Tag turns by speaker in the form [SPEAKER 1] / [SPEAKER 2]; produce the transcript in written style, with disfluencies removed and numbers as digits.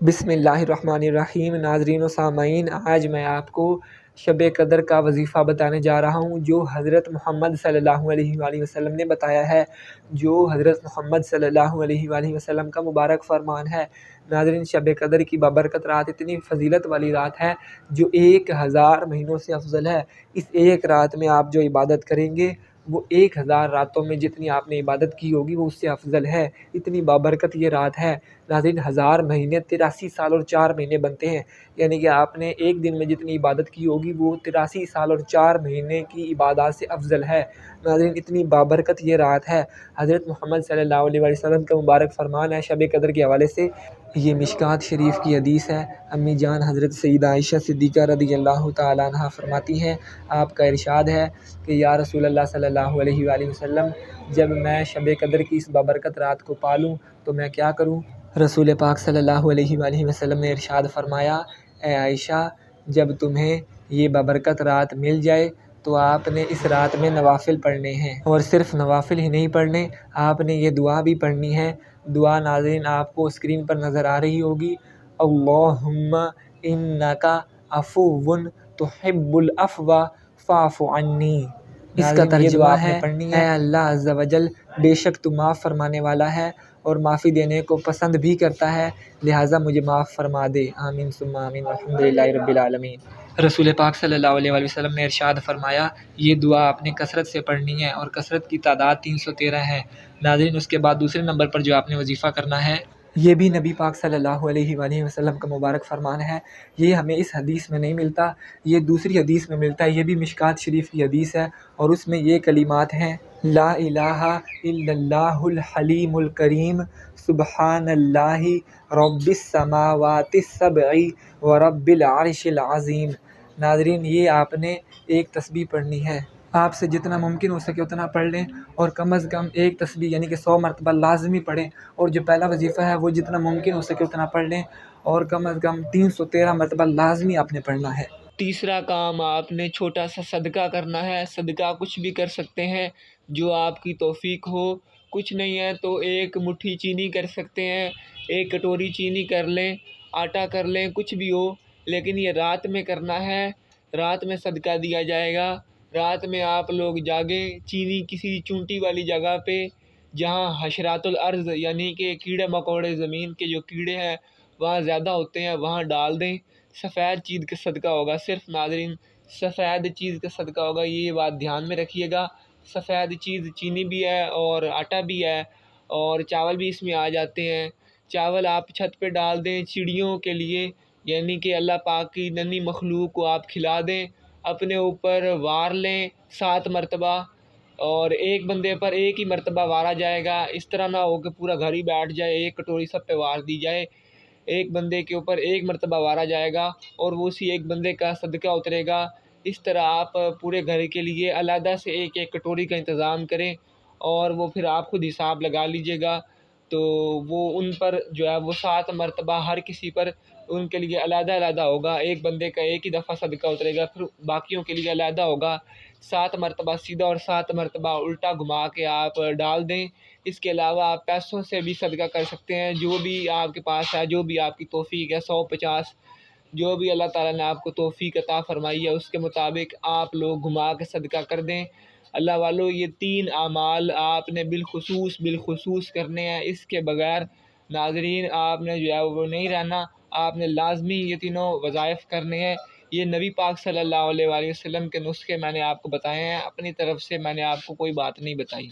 [SPEAKER 1] बिस्मिल्लाहिर्रहमानिर्रहीम। नाज़रीन व सामाईन, आज मैं आपको शब कदर का वजीफ़ा बताने जा रहा हूँ जो हज़रत मोहम्मद सल्लल्लाहु अलैहि वसल्लम ने बताया है, जो हज़रत मोहम्मद सल्लल्लाहु अलैहि वसल्लम का मुबारक फ़रमान है। नाज़रीन, शब कदर की बाबरकत रात इतनी फ़जीलत वाली रात है जो 1000 महीनों से अफजल है। इस एक रात में आप जो इबादत करेंगे वो 1000 रातों में जितनी आपने इबादत की होगी वो उससे अफजल है। इतनी बाबरकत ये रात है। नाज़रीन, 1000 महीने 83 साल और 4 महीने बनते हैं, यानी कि आपने एक दिन में जितनी इबादत की होगी वो 83 साल और 4 महीने की इबादत से अफजल है। नाज़रीन, इतनी बाबरकत ये रात है। हज़रत मोहम्मद सल्लल्लाहु अलैहि वसल्लम का मुबारक फ़रमान है शब कदर के हवाले से। ये मिशकात शरीफ की हदीस है। अम्मी जान हज़रत सईदा आयशा सिद्दीक़ा रज़ियल्लाहु ताला अन्हा फरमाती हैं, आपका इरशाद है कि या रसूल अल्लाह सल्लल्लाहु अलैहि वसल्लम, जब मैं शब कदर की इस बाबरकत रात को पालूँ तो मैं क्या करूँ? रसूल पाक सल्लल्लाहु अलैहि वसल्लम ने इरशाद फरमाया, ए आयशा, जब तुम्हें ये बाबरकत रात मिल जाए तो आपने इस रात में नवाफ़िल पढ़ने हैं, और सिर्फ़ नवाफ़िल ही नहीं पढ़ने, आपने ये दुआ भी पढ़नी है। दुआ नाज़रीन आपको स्क्रीन पर नज़र आ रही होगी, अल्लाहुम्मा इन्नका अफ़ुव्वुन तुहिब्बुल अफ़्वा फ़अफ़ु अन्नी। इसका तर्जुमा है, ऐ अल्लाह अज़्ज़ा वजल, बेशक तू माफ़ फरमाने वाला है और माफ़ी देने को पसंद भी करता है, लिहाजा मुझे माफ़ फरमा दे। आमीन सुम्मा आमीन, अल्हम्दुलिल्लाहि रब्बिल आलमीन। रसूल पाक सल्लल्लाहु अलैहि वसल्लम ने इरशाद फरमाया, ये दुआ आपने कसरत से पढ़नी है और कसरत की तादाद 313 है। नाज़रीन, उसके बाद दूसरे नंबर पर जो आपने वजीफ़ा करना है, ये भी नबी पाक सल्लल्लाहु अलैहि वसल्लम का मुबारक फ़रमान है। ये हमें इस हदीस में नहीं मिलता, ये दूसरी हदीस में मिलता है। ये भी मिशकात शरीफ की हदीस है और उसमें ये कलिमात हैं, ला इलाहा इल्लल्लाहुल हलीमुल करीम, सुब्हानल्लाहि रब्बिस समावातिस सबई व रब्बिल अर्शिल अज़ीम। नाज़रीन, ये आपने एक तस्बीह पढ़नी है। आपसे जितना मुमकिन हो सके उतना पढ़ लें और कम अज़ कम एक तस्बीह यानी कि 100 मरतबा लाज़मी पढ़ें। और जो पहला वजीफ़ा है वो जितना मुमकिन हो सके उतना पढ़ लें और कम अज़ कम 313 मरतबा लाज़मी आपने पढ़ना है। तीसरा काम, आपने छोटा सा सदका करना है। सदका कुछ भी कर सकते हैं, जो आपकी तौफीक हो। कुछ नहीं है तो एक मुट्ठी चीनी कर सकते हैं, एक कटोरी चीनी कर लें, आटा कर लें, कुछ भी हो, लेकिन ये रात में करना है। रात में सदका दिया जाएगा। रात में आप लोग जागें, चीनी किसी चूंटी वाली जगह पे जहाँ हशरातुल अर्ज़ यानी कि कीड़े मकोड़े, ज़मीन के जो कीड़े हैं वहाँ ज़्यादा होते हैं, वहाँ डाल दें। सफ़ेद चीज़ का सदका होगा, सिर्फ नाज़रीन सफ़ेद चीज़ का सदका होगा, ये बात ध्यान में रखिएगा। सफ़ेद चीज़ चीनी भी है और आटा भी है और चावल भी इसमें आ जाते हैं। चावल आप छत पे डाल दें चिड़ियों के लिए, यानी कि अल्लाह पाक की नन्ही मखलूक को आप खिला दें। अपने ऊपर वार लें 7 मरतबा, और एक बंदे पर एक ही मरतबा वारा जाएगा। इस तरह ना हो कि पूरा घर ही बैठ जाए, एक कटोरी सब पे वार दी जाए। एक बंदे के ऊपर एक मरतबा वारा जाएगा और वो उसी एक बंदे का सदका उतरेगा। इस तरह आप पूरे घर के लिए अलहदा से एक एक कटोरी का इंतज़ाम करें और वो फिर आप खुद हिसाब लगा लीजिएगा। तो वो उन पर जो है वो 7 मरतबा हर किसी पर उनके लिए अलहदा-अलहदा होगा। एक बंदे का एक ही दफ़ा सदका उतरेगा, फिर बाकियों के लिए अलहदा होगा। 7 मरतबा सीधा और 7 मरतबा उल्टा घुमा के आप डाल दें। इसके अलावा आप पैसों से भी सदका कर सकते हैं, जो भी आपके पास है, जो भी आपकी तौफ़ीक है, 100-50 जो भी अल्लाह ताला ने आपको तौफ़ीक अता फ़रमाई है उसके मुताबिक आप लोग घुमा के सदका कर दें। अल्लाह वालों, ये 3 अमाल आपने बिलख़ुसूस करने हैं। इसके बगैर नाज़रीन आपने जो है वो नहीं रहना। आपने लाज़मी ये तीनों वज़ाइफ़ करने हैं। ये नबी पाक सल्लल्लाहु अलैहि वसल्लम के नुस्खे मैंने आपको बताए हैं, अपनी तरफ से मैंने आपको कोई बात नहीं बताई।